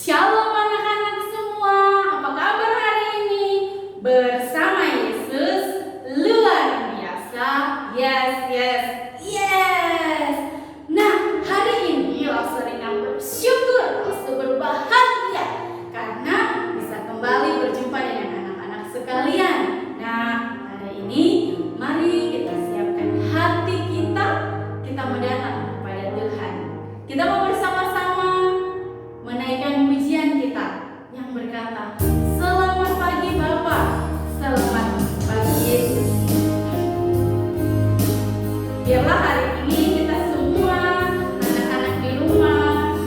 Shalom anak-anak semua, apa kabar hari ini? Bersama Yesus luar biasa. Yes. Nah, hari ini Laksur yang bersyukur, Laksur berbahagia karena bisa kembali berjumpa dengan anak-anak sekalian. Nah, hari ini mari kita siapkan hati kita mau datang kepada Tuhan. Kita mau bersama-sama menaikkan pujian kita yang berkata, selamat pagi Bapa, selamat pagi Yesus. Biarlah hari ini kita semua, anak-anak di rumah,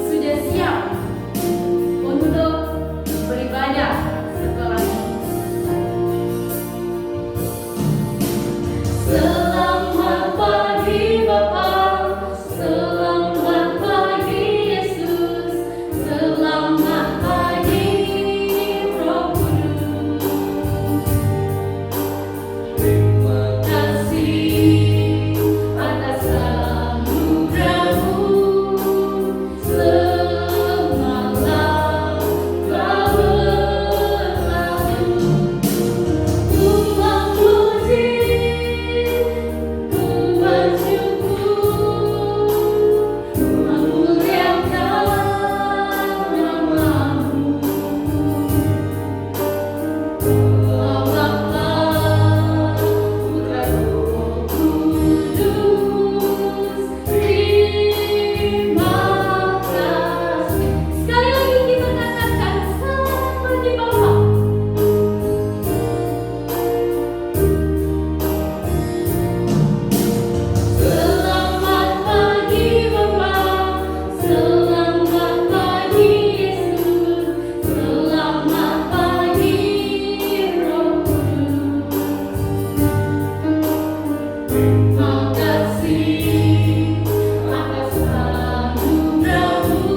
sudah siap untuk beribadah setelah ini. Selamat pagi Bapa, selamat pagi Yesus, selamat pagi Roh Kudus. Terima kasih atas anugerah-Mu, semalam telah berlalu. Ku memuji, ku bersyukur, memuliakan nama-Mu. Bapa, Putra, Roh Kudus, terima kasih. Sekali lagi kita katakan selamat pagi Bapa. Selamat pagi Bapa, selamat pagi Yesus, selamat pagi Roh Kudus. Terima kasih atas anugerah-Mu,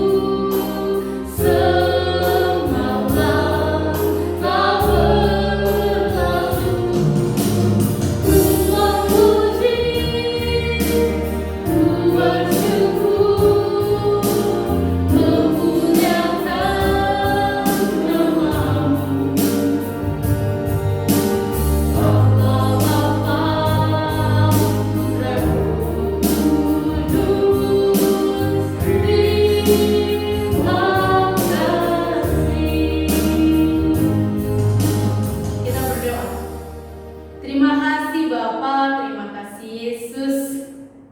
semalam telah berlalu. Ku memuji, ku bersyukur, memuliakan nama-Mu. Allah Bapa, Putra, Roh Kudus, terima kasih. Kita berdoa. Terima kasih Bapa, terima kasih Yesus.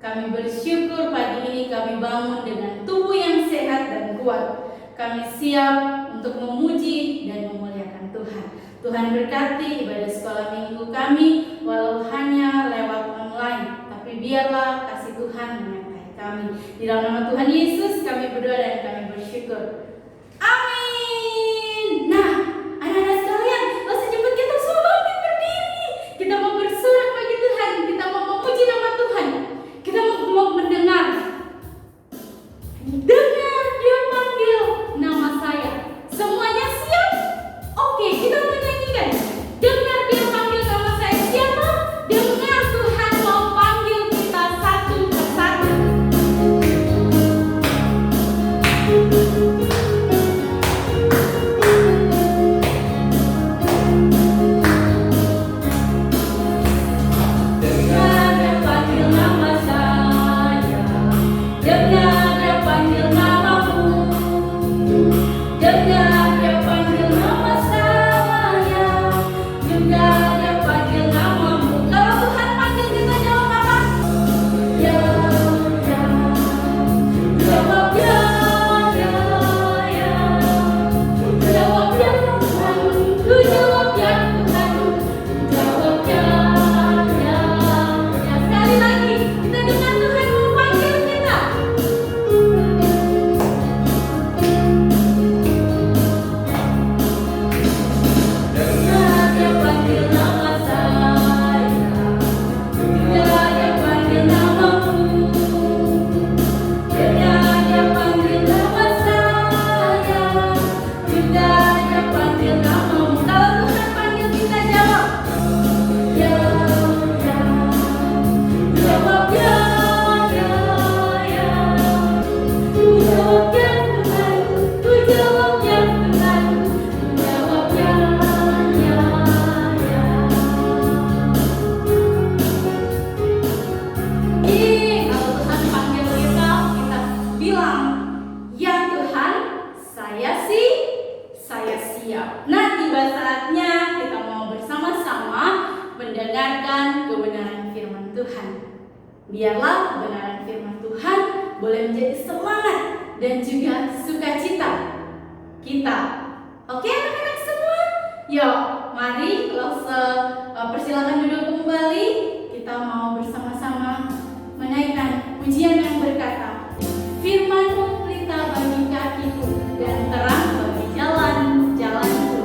Kami bersyukur pagi ini kami bangun dengan tubuh yang sehat dan kuat. Kami siap untuk memuji dan memuliakan Tuhan. Tuhan berkati ibadah sekolah minggu kami, walau hanya lewat online, tapi biarlah kasih Tuhan menyertai kami. Di dalam nama Tuhan Yesus kami berdoa dan kami bersyukur. Amin. Nah, anak-anak sekalian, langsung cepat kita semua bangkit berdiri. Kita mau bersorak bagi Tuhan, kita mau memuji nama Tuhan. Kita mau mendengar. Dengar dia panggil nama saya. Semuanya siap? Oke, kita menyanyikan. Dengar dia panggil nama saya. Siapa? Dengar Tuhan mau panggil kita satu persatu. mendengarkan kebenaran firman Tuhan. Biarlah kebenaran firman Tuhan boleh menjadi semangat dan juga sukacita kita. Oke anak-anak semua? Yuk, mari persilakan duduk kembali. Kita mau bersama-sama menaikkan pujian yang berkata, Firman-Mu pelita bagi kakiku dan terang bagi jalan-jalanku.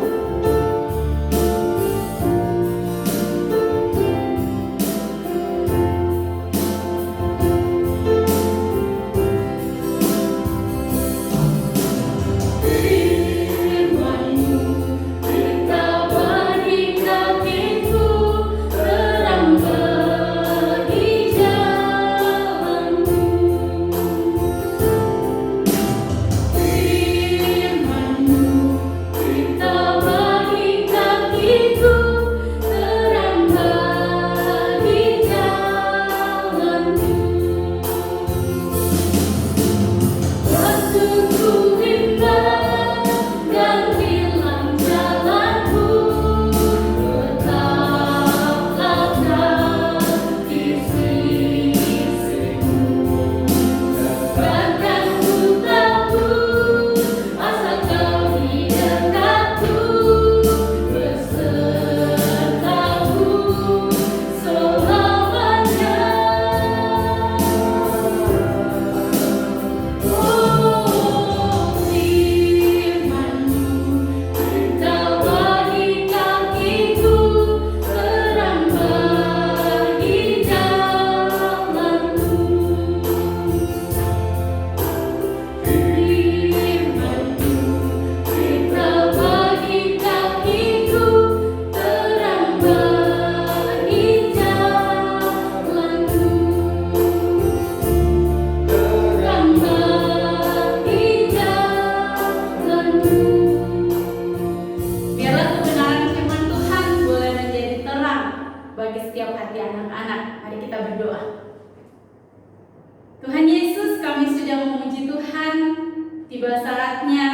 Tiba saatnya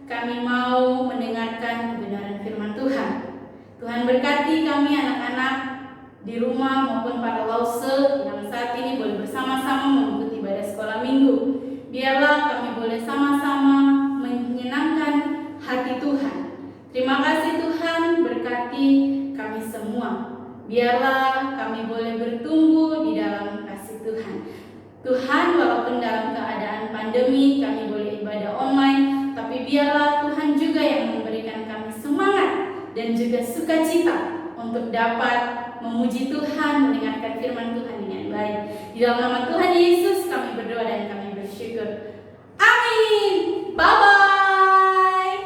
kami mau mendengarkan kebenaran firman Tuhan. Tuhan berkati kami anak-anak di rumah maupun para lause yang saat ini boleh bersama-sama mengikuti ibadah sekolah minggu. Biarlah kami boleh sama-sama menyenangkan hati Tuhan. Terima kasih Tuhan, berkati kami semua. Biarlah kami boleh bertumbuh di dalam kasih Tuhan. Tuhan, walaupun dalam keadaan pandemi kami boleh ibadah online, tapi biarlah Tuhan juga yang memberikan kami semangat dan juga sukacita untuk dapat memuji Tuhan, mendengarkan firman Tuhan dengan baik. Di dalam nama Tuhan Yesus kami berdoa dan kami bersyukur. Amin. Bye-bye.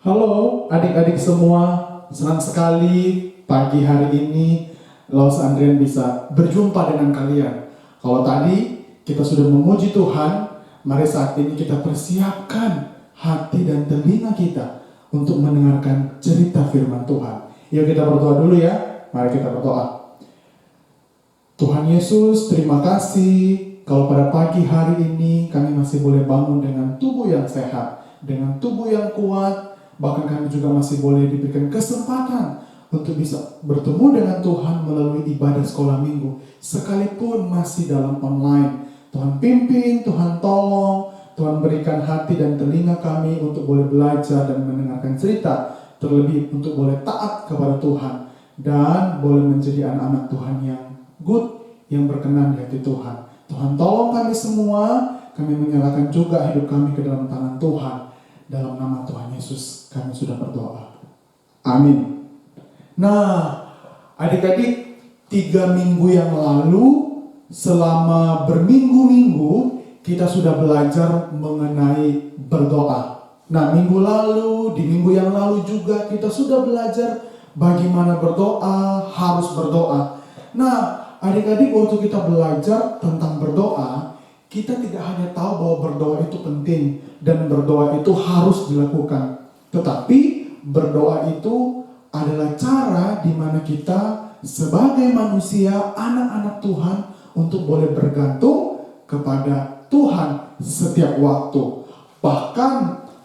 Halo adik-adik semua, senang sekali pagi hari ini Lause Andrian bisa berjumpa dengan kalian. Kalau tadi kita sudah memuji Tuhan, mari saat ini kita persiapkan hati dan telinga kita untuk mendengarkan cerita firman Tuhan. Yuk kita berdoa dulu ya, mari kita berdoa. Tuhan Yesus, terima kasih kalau pada pagi hari ini kami masih boleh bangun dengan tubuh yang sehat, dengan tubuh yang kuat, bahkan kami juga masih boleh diberikan kesempatan untuk bisa bertemu dengan Tuhan melalui ibadah sekolah minggu, sekalipun masih dalam online. Tuhan pimpin, Tuhan tolong, Tuhan berikan hati dan telinga kami untuk boleh belajar dan mendengarkan cerita, terlebih untuk boleh taat kepada Tuhan, dan boleh menjadi anak-anak Tuhan yang good, yang berkenan di hati Tuhan. Tuhan tolong kami semua, kami menyerahkan juga hidup kami ke dalam tangan Tuhan. Dalam nama Tuhan Yesus kami sudah berdoa. Amin. Nah, adik-adik, 3 minggu yang lalu, selama berminggu-minggu, kita sudah belajar mengenai berdoa. Nah, minggu lalu, di minggu yang lalu juga, kita sudah belajar bagaimana berdoa, harus berdoa. Nah, adik-adik, waktu kita belajar tentang berdoa, kita tidak hanya tahu bahwa berdoa itu penting, dan berdoa itu harus dilakukan. Tetapi, berdoa itu adalah cara di mana kita sebagai manusia, anak-anak Tuhan, untuk boleh bergantung kepada Tuhan setiap waktu. Bahkan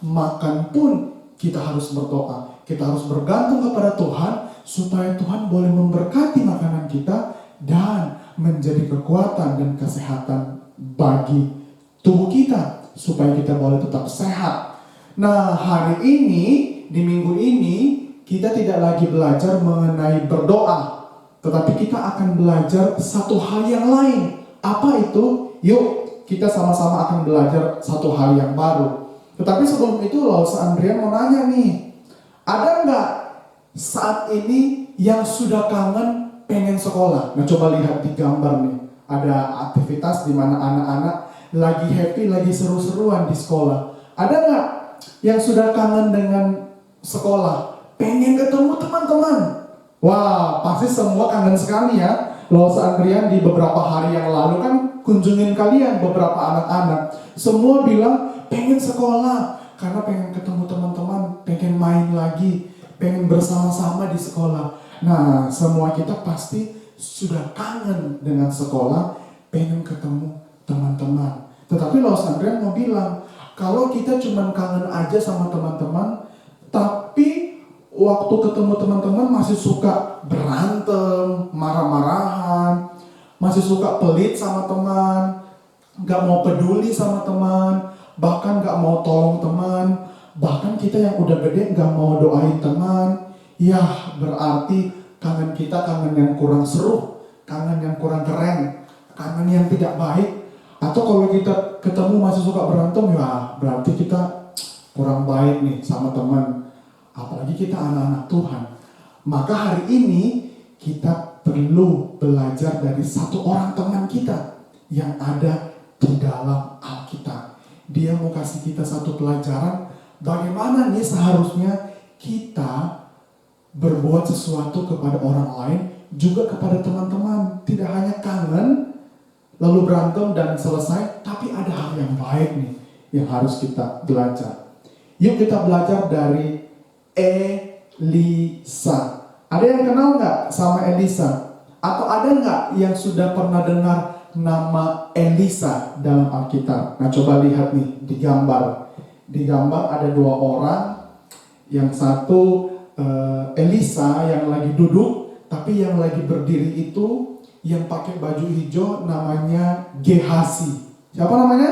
makan pun kita harus berdoa. Kita harus bergantung kepada Tuhan supaya Tuhan boleh memberkati makanan kita dan menjadi kekuatan dan kesehatan bagi tubuh kita supaya kita boleh tetap sehat. Nah, hari ini di minggu ini kita tidak lagi belajar mengenai berdoa, tetapi kita akan belajar satu hal yang lain. Apa itu? Yuk, kita sama-sama akan belajar satu hal yang baru. Tetapi sebelum itu, Laus Andrian mau nanya nih, ada nggak saat ini yang sudah kangen pengen sekolah? Nah, coba lihat di gambar nih, ada aktivitas di mana anak-anak lagi happy, lagi seru-seruan di sekolah. Ada nggak yang sudah kangen dengan sekolah? Pengen ketemu teman-teman? Wah, pasti semua kangen sekali ya. Laus Andrian di beberapa hari yang lalu kan kunjungin kalian beberapa anak-anak. Semua bilang pengen sekolah karena pengen ketemu teman-teman, pengen main lagi, pengen bersama-sama di sekolah. Nah, semua kita pasti sudah kangen dengan sekolah, pengen ketemu teman-teman. Tetapi Laus Andrian mau bilang, kalau kita cuma kangen aja sama teman-teman, tapi waktu ketemu teman-teman masih suka berantem, marah-marahan, masih suka pelit sama teman, gak mau peduli sama teman, bahkan gak mau tolong teman, bahkan kita yang udah gede gak mau doain teman. Ya, berarti kangen kita kangen yang kurang seru, kangen yang kurang keren, kangen yang tidak baik. Atau kalau kita ketemu masih suka berantem, ya berarti kita kurang baik nih sama teman. Apalagi kita anak-anak Tuhan. Maka hari ini kita perlu belajar dari satu orang teman kita yang ada di dalam Alkitab. Dia mau kasih kita satu pelajaran bagaimana nih seharusnya kita berbuat sesuatu kepada orang lain, juga kepada teman-teman. Tidak hanya kangen, lalu berantem dan selesai, tapi ada hal yang baik nih yang harus kita belajar. Yuk kita belajar dari Elisa. Ada yang kenal nggak sama Elisa? Atau ada nggak yang sudah pernah dengar nama Elisa dalam Alkitab? Nah, coba lihat nih di gambar. Di gambar ada dua orang. Yang satu Elisa yang lagi duduk, tapi yang lagi berdiri itu yang pakai baju hijau namanya Gehasi. Siapa namanya?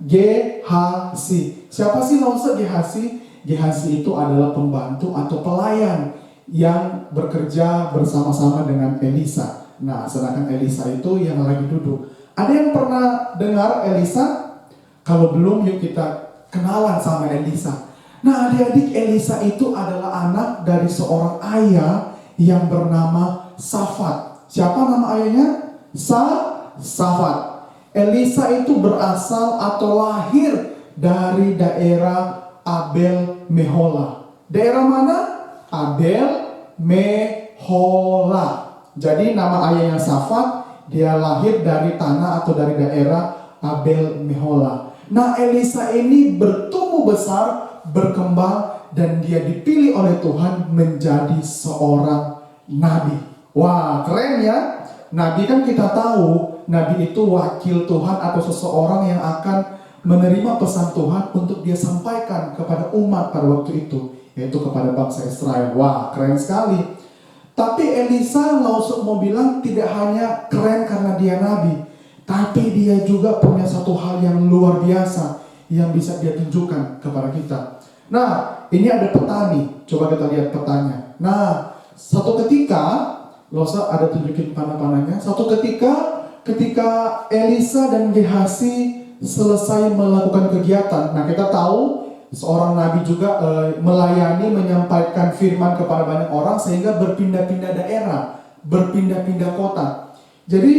Gehasi. Siapa sih maksud Gehasi? Gehasi itu adalah pembantu atau pelayan yang bekerja bersama-sama dengan Elisa. Nah, sedangkan Elisa itu yang lagi duduk. Ada yang pernah dengar Elisa? Kalau belum, yuk kita kenalan sama Elisa. Nah, adik-adik, Elisa itu adalah anak dari seorang ayah yang bernama Safat. Siapa nama ayahnya? Safat. Elisa itu berasal atau lahir dari daerah Abel Mehola. Daerah mana? Abel Mehola. Jadi nama ayahnya Safat, dia lahir dari tanah atau dari daerah Abel Mehola. Nah, Elisa ini bertumbuh besar, berkembang, dan dia dipilih oleh Tuhan menjadi seorang nabi. Wah, keren ya. Nabi kan kita tahu, nabi itu wakil Tuhan atau seseorang yang akan menerima pesan Tuhan untuk dia sampaikan kepada umat pada waktu itu, yaitu kepada bangsa Israel. Wah, keren sekali. Tapi Elisa mau bilang tidak hanya keren karena dia nabi, tapi dia juga punya satu hal yang luar biasa yang bisa dia tunjukkan kepada kita. Nah, ini ada peta nih. Coba kita lihat petanya. Nah, satu ketika, Losa ada tunjukin panah-panahnya. Satu ketika Elisa dan Gehasi selesai melakukan kegiatan. Nah, kita tahu seorang nabi juga melayani, menyampaikan firman kepada banyak orang sehingga berpindah-pindah daerah, berpindah-pindah kota. Jadi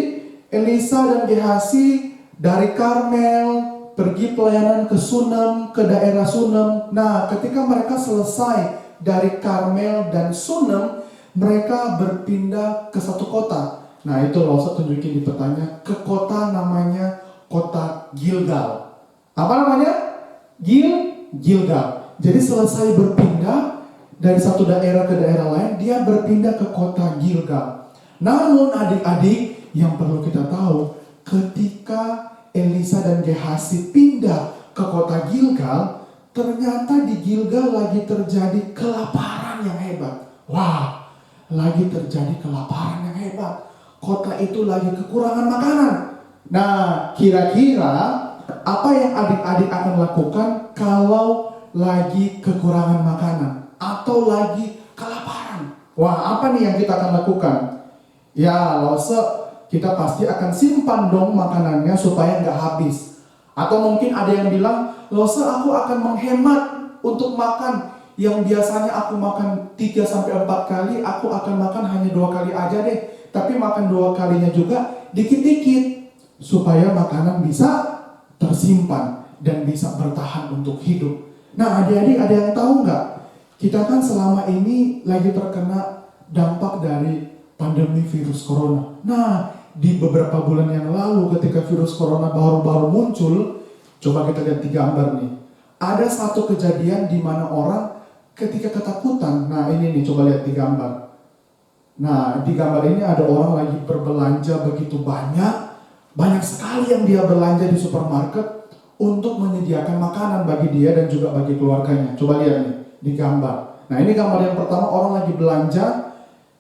Elisa dan Gehasi dari Karmel pergi pelayanan ke Sunem, ke daerah Sunem. Nah, ketika mereka selesai dari Karmel dan Sunem, mereka berpindah ke satu kota. Nah, itu Losa tunjukin di petanya, ke kota namanya kota Gilgal. Apa namanya? Gilgal. Jadi selesai berpindah dari satu daerah ke daerah lain, dia berpindah ke kota Gilgal. Namun adik-adik, yang perlu kita tahu, ketika Elisa dan Gehasi pindah ke kota Gilgal, ternyata di Gilgal lagi terjadi kelaparan yang hebat. Wah, lagi terjadi kelaparan yang hebat. Kota itu lagi kekurangan makanan. Nah, kira-kira apa yang adik-adik akan lakukan kalau lagi kekurangan makanan atau lagi kelaparan? Wah, apa nih yang kita akan lakukan? Ya, kita pasti akan simpan dong makanannya supaya nggak habis. Atau mungkin ada yang bilang, aku akan menghemat untuk makan. Yang biasanya aku makan 3-4 kali, aku akan makan hanya 2 kali aja deh. Tapi makan 2 kalinya juga dikit-dikit. Supaya makanan bisa tersimpan dan bisa bertahan untuk hidup. Nah, adik-adik ada yang tahu nggak? Kita kan selama ini lagi terkena dampak dari pandemi virus corona. Nah, di beberapa bulan yang lalu ketika virus corona baru-baru muncul, coba kita lihat di gambar nih. Ada satu kejadian di mana orang ketika ketakutan. Nah, ini nih, coba lihat di gambar. Nah, di gambar ini ada orang lagi berbelanja begitu banyak sekali yang dia belanja di supermarket untuk menyediakan makanan bagi dia dan juga bagi keluarganya. Coba lihat nih di gambar. Nah, ini gambar yang pertama, orang lagi belanja.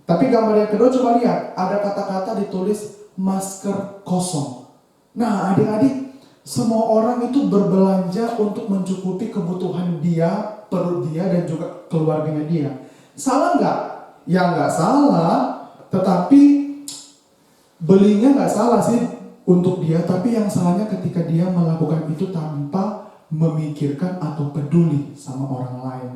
Tapi gambar yang kedua coba lihat, ada kata-kata ditulis masker kosong. Nah, adik-adik, semua orang itu berbelanja untuk mencukupi kebutuhan dia, perut dia, dan juga keluarganya dia. Salah nggak? Ya nggak salah, tetapi belinya nggak salah sih untuk dia, tapi yang salahnya ketika dia melakukan itu tanpa memikirkan atau peduli sama orang lain.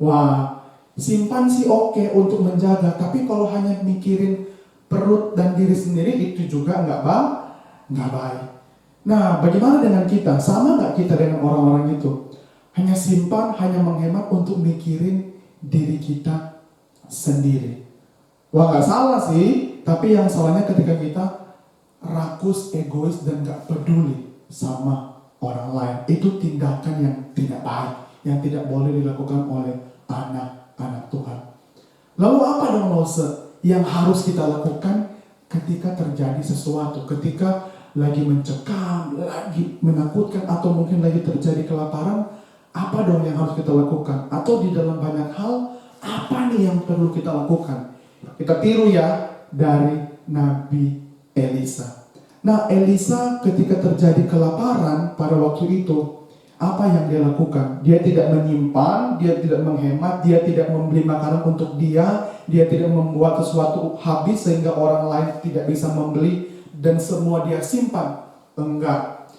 Wah, simpan sih oke untuk menjaga, tapi kalau hanya mikirin perut dan diri sendiri itu juga nggak baik. Nah, bagaimana dengan kita? Sama nggak kita dengan orang-orang itu? Hanya simpan, hanya menghemat untuk mikirin diri kita sendiri. Wah, nggak salah sih, tapi yang salahnya ketika kita rakus, egois, dan gak peduli sama orang lain. Itu tindakan yang tidak baik, yang tidak boleh dilakukan oleh anak-anak Tuhan. Lalu apa dong yang harus kita lakukan ketika terjadi sesuatu, ketika lagi mencekam, lagi menakutkan, atau mungkin lagi terjadi kelaparan? Apa dong yang harus kita lakukan? Atau di dalam banyak hal, apa nih yang perlu kita lakukan? Kita tiru ya dari Nabi Elisa. Nah, Elisa ketika terjadi kelaparan pada waktu itu, apa yang dia lakukan? Dia tidak menyimpan, dia tidak menghemat, dia tidak membeli makanan untuk dia tidak membuat sesuatu habis sehingga orang lain tidak bisa membeli dan semua dia simpan. Enggak.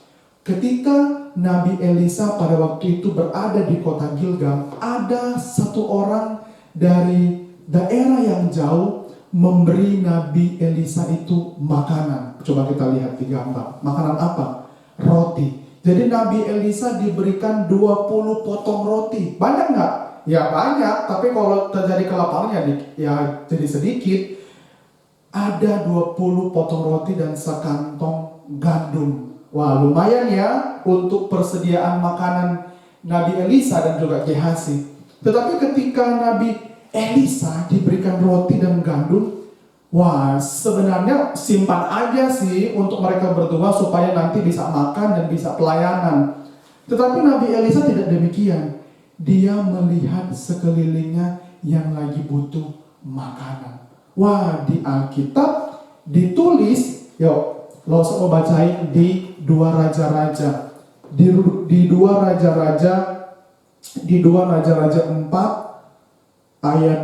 Ketika Nabi Elisa pada waktu itu berada di kota Gilgal, ada satu orang dari daerah yang jauh memberi Nabi Elisa itu makanan. Coba kita lihat di gambar. Makanan apa? Roti. Jadi Nabi Elisa diberikan 20 potong roti. Banyak nggak? Ya banyak, tapi kalau terjadi kelaparan ya jadi sedikit. Ada 20 potong roti dan sekantong gandum. Wah, lumayan ya untuk persediaan makanan Nabi Elisa dan juga Gehazi. Tetapi ketika Nabi Elisa diberikan roti dan gandum, wah, sebenarnya simpan aja sih untuk mereka berdua supaya nanti bisa makan dan bisa pelayanan. Tetapi Nabi Elisa tidak demikian. Dia melihat sekelilingnya yang lagi butuh makanan. Wah, di Alkitab ditulis, yuk, lo mau bacain di 2 Raja-Raja. Di 2 Raja-Raja 4 ayat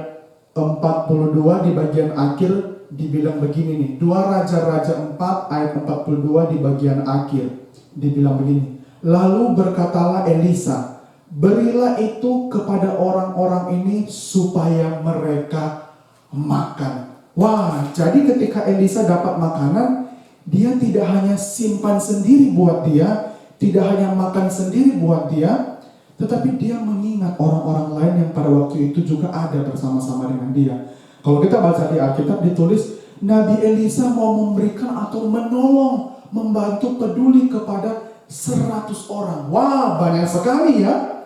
42 di bagian akhir dibilang begini nih. 2 Raja-Raja 4 ayat 42 di bagian akhir dibilang begini. Lalu berkatalah Elisa, berilah itu kepada orang-orang ini supaya mereka makan. Wah, jadi ketika Elisa dapat makanan, dia tidak hanya simpan sendiri buat dia, tidak hanya makan sendiri buat dia, tetapi dia mengingat orang-orang lain yang pada waktu itu juga ada bersama-sama dengan dia. Kalau kita baca di Alkitab ditulis, Nabi Elisa mau memberikan atau menolong, membantu, peduli kepada 100 orang. Wah, banyak sekali ya.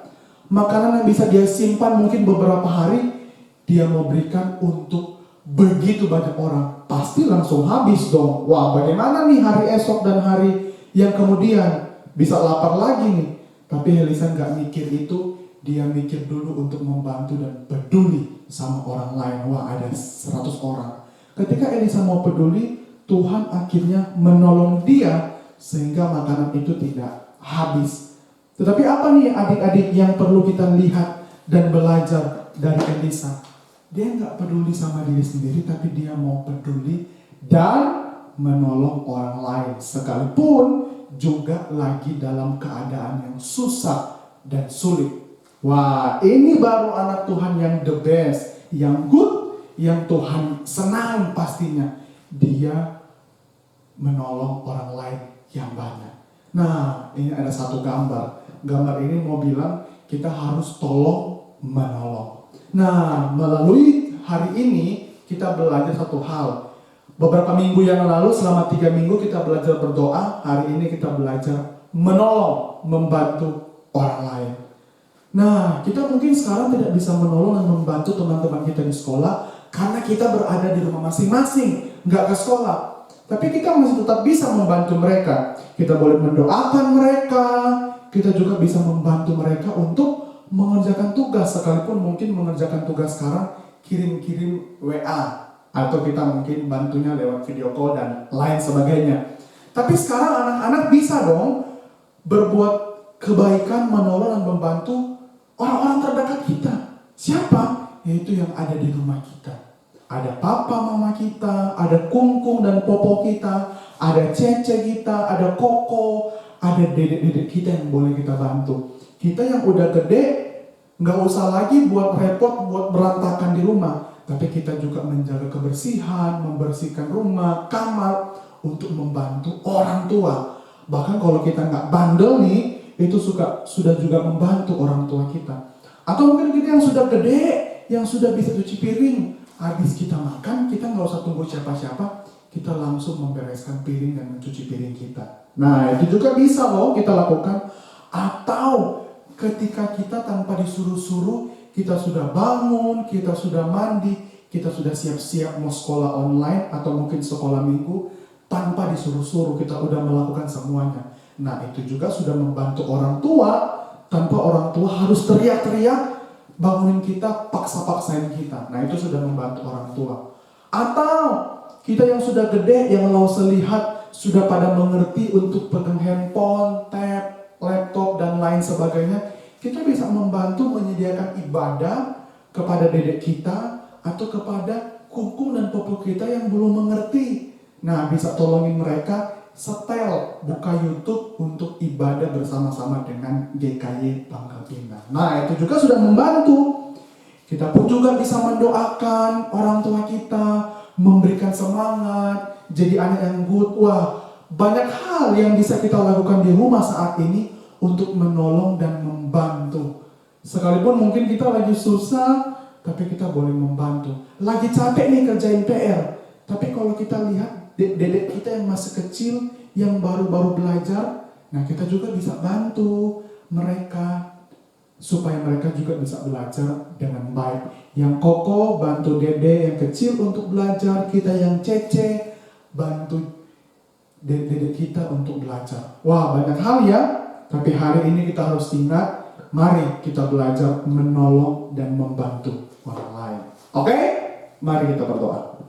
Makanan yang bisa dia simpan mungkin beberapa hari, dia mau berikan untuk begitu banyak orang. Pasti langsung habis dong. Wah, bagaimana nih hari esok dan hari yang kemudian? Bisa lapar lagi nih. Tapi Elisa nggak mikir itu, dia mikir dulu untuk membantu dan peduli sama orang lain. Wah, ada 100 orang. Ketika Elisa mau peduli, Tuhan akhirnya menolong dia sehingga makanan itu tidak habis. Tetapi apa nih adik-adik yang perlu kita lihat dan belajar dari Elisa? Dia nggak peduli sama diri sendiri, tapi dia mau peduli dan menolong orang lain. Sekalipun juga lagi dalam keadaan yang susah dan sulit. Wah, ini baru anak Tuhan yang the best, yang good, yang Tuhan senang pastinya. Dia menolong orang lain yang banyak. Nah, ini ada satu gambar. Gambar ini mau bilang kita harus tolong menolong. Nah, melalui hari ini kita belajar satu hal. Beberapa minggu yang lalu, selama 3 minggu kita belajar berdoa. Hari ini kita belajar menolong, membantu orang lain. Nah, kita mungkin sekarang tidak bisa menolong dan membantu teman-teman kita di sekolah karena kita berada di rumah masing-masing, nggak ke sekolah. Tapi kita masih tetap bisa membantu mereka. Kita boleh mendoakan mereka, kita juga bisa membantu mereka untuk mengerjakan tugas. Sekalipun mungkin mengerjakan tugas sekarang kirim-kirim WA. Atau kita mungkin bantunya lewat video call dan lain sebagainya. Tapi sekarang anak-anak bisa dong berbuat kebaikan, menolong dan membantu orang-orang terdekat kita. Siapa? Yaitu yang ada di rumah kita. Ada papa mama kita, ada kungkung dan popo kita, ada cece kita, ada koko, ada dedek-dedek kita yang boleh kita bantu. Kita yang udah gede, nggak usah lagi buat repot, buat berantakan di rumah. Tapi kita juga menjaga kebersihan, membersihkan rumah, kamar, untuk membantu orang tua. Bahkan kalau kita nggak bandel nih, itu sudah juga membantu orang tua kita. Atau mungkin kita yang sudah gede, yang sudah bisa cuci piring. Habis kita makan, kita nggak usah tunggu siapa-siapa, kita langsung membereskan piring dan mencuci piring kita. Nah, itu juga bisa loh kita lakukan. Atau ketika kita tanpa disuruh-suruh, kita sudah bangun, kita sudah mandi, kita sudah siap-siap mau sekolah online atau mungkin sekolah minggu, tanpa disuruh-suruh kita udah melakukan semuanya. Nah, itu juga sudah membantu orang tua, tanpa orang tua harus teriak-teriak bangunin kita, paksa-paksain kita. Nah, itu sudah membantu orang tua. Atau kita yang sudah gede, yang lau selihat, sudah pada mengerti untuk pegang handphone, tab, laptop dan lain sebagainya, kita bisa membantu menyediakan ibadah kepada dedek kita atau kepada kungkung dan popo kita yang belum mengerti. Nah, bisa tolongin mereka setel, buka YouTube untuk ibadah bersama-sama dengan GKY Pangkal Pinang. Nah, itu juga sudah membantu. Kita pun juga bisa mendoakan orang tua kita, memberikan semangat, jadi anak yang good. Wah, banyak hal yang bisa kita lakukan di rumah saat ini untuk menolong dan membantu. Sekalipun mungkin kita lagi susah, tapi kita boleh membantu. Lagi capek nih kerjain PR, tapi kalau kita lihat dedek kita yang masih kecil, yang baru-baru belajar, nah kita juga bisa bantu mereka supaya mereka juga bisa belajar dengan baik. Yang koko bantu dedek yang kecil untuk belajar, kita yang cece bantu dedek kita untuk belajar. Wah, banyak hal ya. Tapi hari ini kita harus ingat, mari kita belajar menolong dan membantu orang lain. Oke? Mari kita berdoa.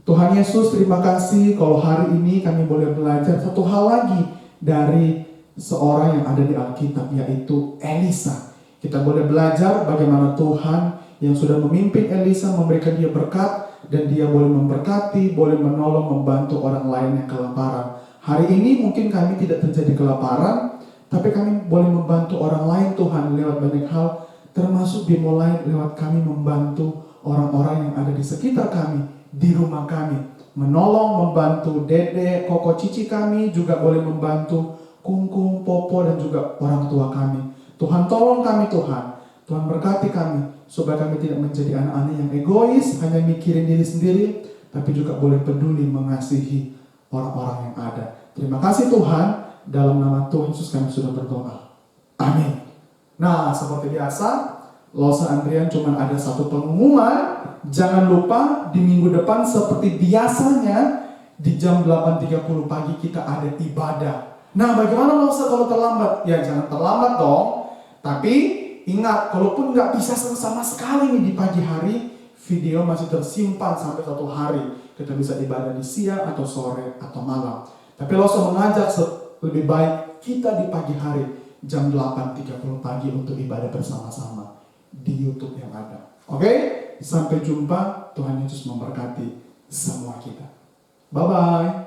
Tuhan Yesus, terima kasih kalau hari ini kami boleh belajar satu hal lagi dari seorang yang ada di Alkitab, yaitu Elisa. Kita boleh belajar bagaimana Tuhan yang sudah memimpin Elisa, memberikan dia berkat, dan dia boleh memberkati, boleh menolong, membantu orang lain yang kelaparan. Hari ini mungkin kami tidak terjadi kelaparan, tapi kami boleh membantu orang lain Tuhan lewat banyak hal, termasuk dimulai lewat kami membantu orang-orang yang ada di sekitar kami, di rumah kami. Menolong, membantu dede, koko, cici kami, juga boleh membantu kungkung, popo, dan juga orang tua kami. Tuhan tolong kami Tuhan, Tuhan berkati kami, supaya kami tidak menjadi anak-anak yang egois, hanya mikirin diri sendiri, tapi juga boleh peduli mengasihi orang-orang yang ada. Terima kasih Tuhan, dalam nama Tuhan Yesus kami sudah berdoa. Amin. Nah, seperti biasa, Losa Andrian cuma ada satu pengumuman. Jangan lupa di minggu depan seperti biasanya di jam 8.30 pagi kita ada ibadah. Nah, bagaimana Losa kalau terlambat? Ya, jangan terlambat dong. Tapi ingat, kalaupun nggak bisa sama sekali nih di pagi hari, video masih tersimpan sampai 1 hari. Kita bisa ibadah di siang atau sore atau malam. Tapi Losa mengajak lebih baik kita di pagi hari jam 8.30 pagi untuk ibadah bersama-sama di YouTube yang ada. Oke? Sampai jumpa. Tuhan Yesus memberkati semua kita. Bye-bye.